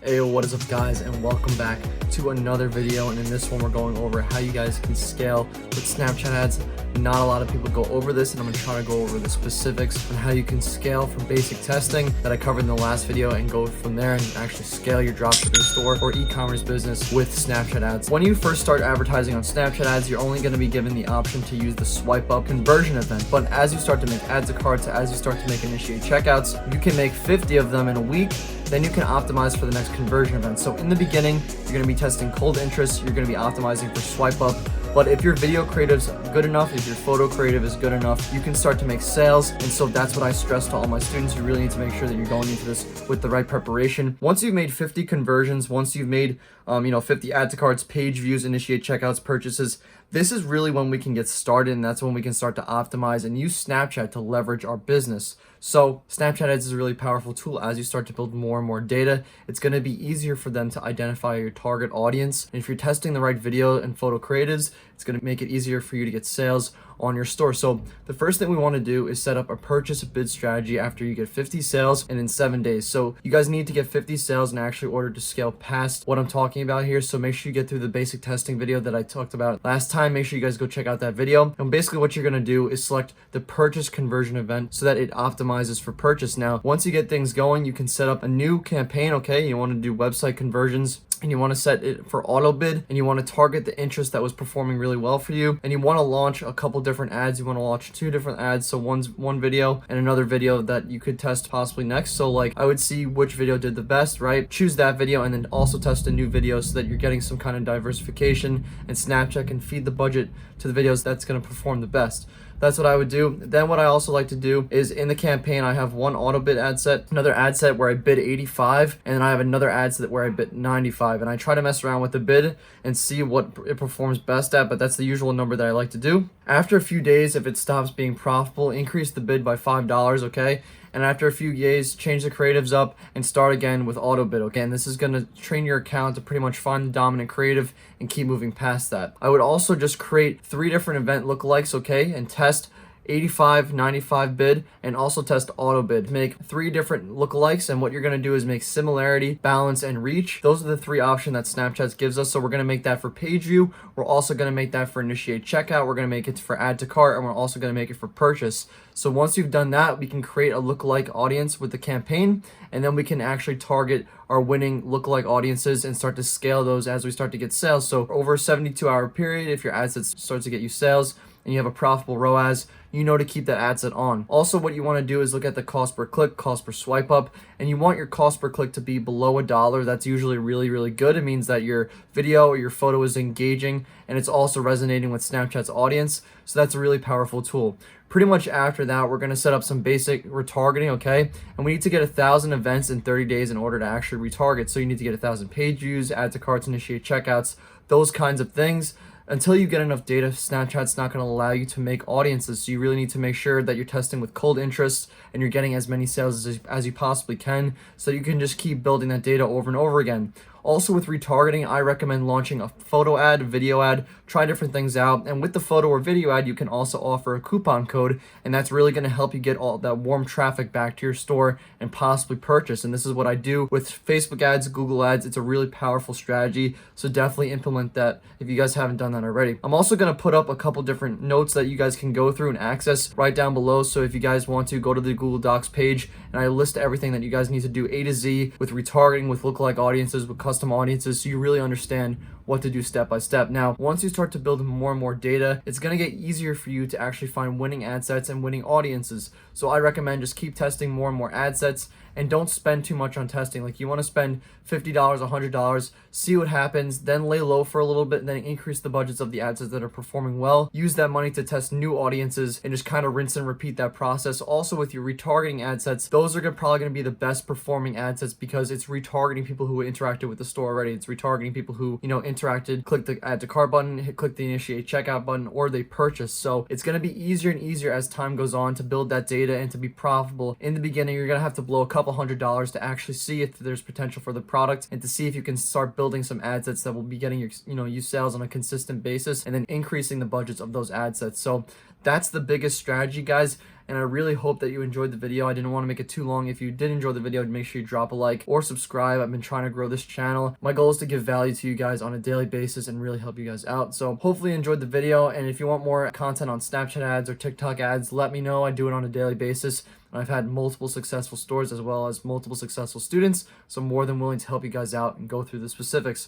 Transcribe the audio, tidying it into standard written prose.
Hey, what is up guys, and welcome back to another video. And in this one we're going over how you guys can scale with Snapchat ads. Not a lot of people go over this, and I'm going to try to go over the specifics on how you can scale from basic testing that I covered in the last video and go from there and actually scale your dropshipping store or e-commerce business with Snapchat ads. When you first start advertising on Snapchat ads, you're only going to be given the option to use the swipe up conversion event. But as you start to make add to carts, as you start to make initiate checkouts, you can make 50 of them in a week. Then you can optimize for the next conversion event. So in the beginning, you're going to be testing cold interest, you're going to be optimizing for swipe up. But if your video creative's good enough, if your photo creative is good enough, you can start to make sales. And so that's what I stress to all my students. You really need to make sure that you're going into this with the right preparation. Once you've made 50 conversions, once you've made 50 add to carts, page views, initiate checkouts, purchases, this is really when we can get started, and that's when we can start to optimize and use Snapchat to leverage our business. So Snapchat ads is a really powerful tool. As you start to build more and more data, it's going to be easier for them to identify your target audience. And if you're testing the right video and photo creatives, it's going to make it easier for you to get sales on your store. So the first thing we want to do is set up a purchase bid strategy after you get 50 sales and in 7 days. So you guys need to get 50 sales in actually order to scale past what I'm talking about here. So make sure you get through the basic testing video that I talked about last time. Make sure you guys go check out that video. And basically what you're going to do is select the purchase conversion event so that it optimizes for purchase. Now, once you get things going, you can set up a new campaign. Okay, you want to do website conversions, and you want to set it for auto bid, and you want to target the interest that was performing really well for you, and you want to launch a couple different ads. You want to launch 2 different ads, so one video and another video that you could test possibly next. So like I would see which video did the best, right? Choose that video and then also test a new video so that you're getting some kind of diversification, and Snapchat can feed the budget to the videos that's going to perform the best. That's what I would do. Then what I also like to do is in the campaign, I have one auto bid ad set, another ad set where I bid 85, and then I have another ad set where I bid 95. And I try to mess around with the bid and see what it performs best at, but that's the usual number that I like to do. After a few days, if it stops being profitable, increase the bid by $5, okay? And after a few days, change the creatives up and start again with auto bid. Okay, and this is going to train your account to pretty much find the dominant creative and keep moving past that. I would also just create 3 different event lookalikes, okay, and test 85, 95 bid, and also test auto bid. Make 3 different lookalikes, and what you're going to do is make similarity, balance, and reach. Those are the 3 options that Snapchat gives us. So we're going to make that for page view. We're also going to make that for initiate checkout. We're going to make it for add to cart, and we're also going to make it for purchase. So once you've done that, we can create a lookalike audience with the campaign, and then we can actually target our winning lookalike audiences and start to scale those as we start to get sales. So over a 72-hour period, if your ad set starts to get you sales and you have a profitable ROAS, you know to keep that ad set on. Also, what you want to do is look at the cost per click, cost per swipe up, and you want your cost per click to be below $1. That's usually really, really good. It means that your video or your photo is engaging and it's also resonating with Snapchat's audience. So that's a really powerful tool. Pretty much after that, we're going to set up some basic retargeting, okay? And we need to get 1,000 events in 30 days in order to actually retarget. So you need to get 1,000 page views, add to carts, initiate checkouts, those kinds of things. Until you get enough data, Snapchat's not going to allow you to make audiences. So you really need to make sure that you're testing with cold interest and you're getting as many sales as you possibly can, so you can just keep building that data over and over again. Also with retargeting, I recommend launching a photo ad, video ad, try different things out. And with the photo or video ad, you can also offer a coupon code, and that's really going to help you get all that warm traffic back to your store and possibly purchase. And this is what I do with Facebook ads, Google ads. It's a really powerful strategy. So definitely implement that if you guys haven't done that already. I'm also going to put up a couple different notes that you guys can go through and access right down below. So if you guys want to, go to the Google Docs page, and I list everything that you guys need to do A to Z with retargeting, with lookalike audiences, with custom audiences, so you really understand what to do step by step. Now, once you start to build more and more data, it's going to get easier for you to actually find winning ad sets and winning audiences. So I recommend just keep testing more and more ad sets, and don't spend too much on testing. Like you want to spend $50, $100, see what happens, then lay low for a little bit, and then increase the budgets of the ad sets that are performing well. Use that money to test new audiences and just kind of rinse and repeat that process. Also with your retargeting ad sets, those are probably going to be the best performing ad sets because it's retargeting people who interacted with the store already. It's retargeting people who, interacted, click the add to cart button, click the initiate checkout button, or they purchase. So it's going to be easier and easier as time goes on to build that data and to be profitable. In the beginning, you're going to have to blow a couple $100 to actually see if there's potential for the product and to see if you can start building some ad sets that will be getting you sales on a consistent basis, and then increasing the budgets of those ad sets. So that's the biggest strategy, guys. and I really hope that you enjoyed the video. I didn't want to make it too long. If you did enjoy the video, make sure you drop a like or subscribe. I've been trying to grow this channel. My goal is to give value to you guys on a daily basis and really help you guys out. So hopefully you enjoyed the video, and if you want more content on Snapchat ads or TikTok ads, let me know. I do it on a daily basis. I've had multiple successful stores as well as multiple successful students, so I'm more than willing to help you guys out and go through the specifics.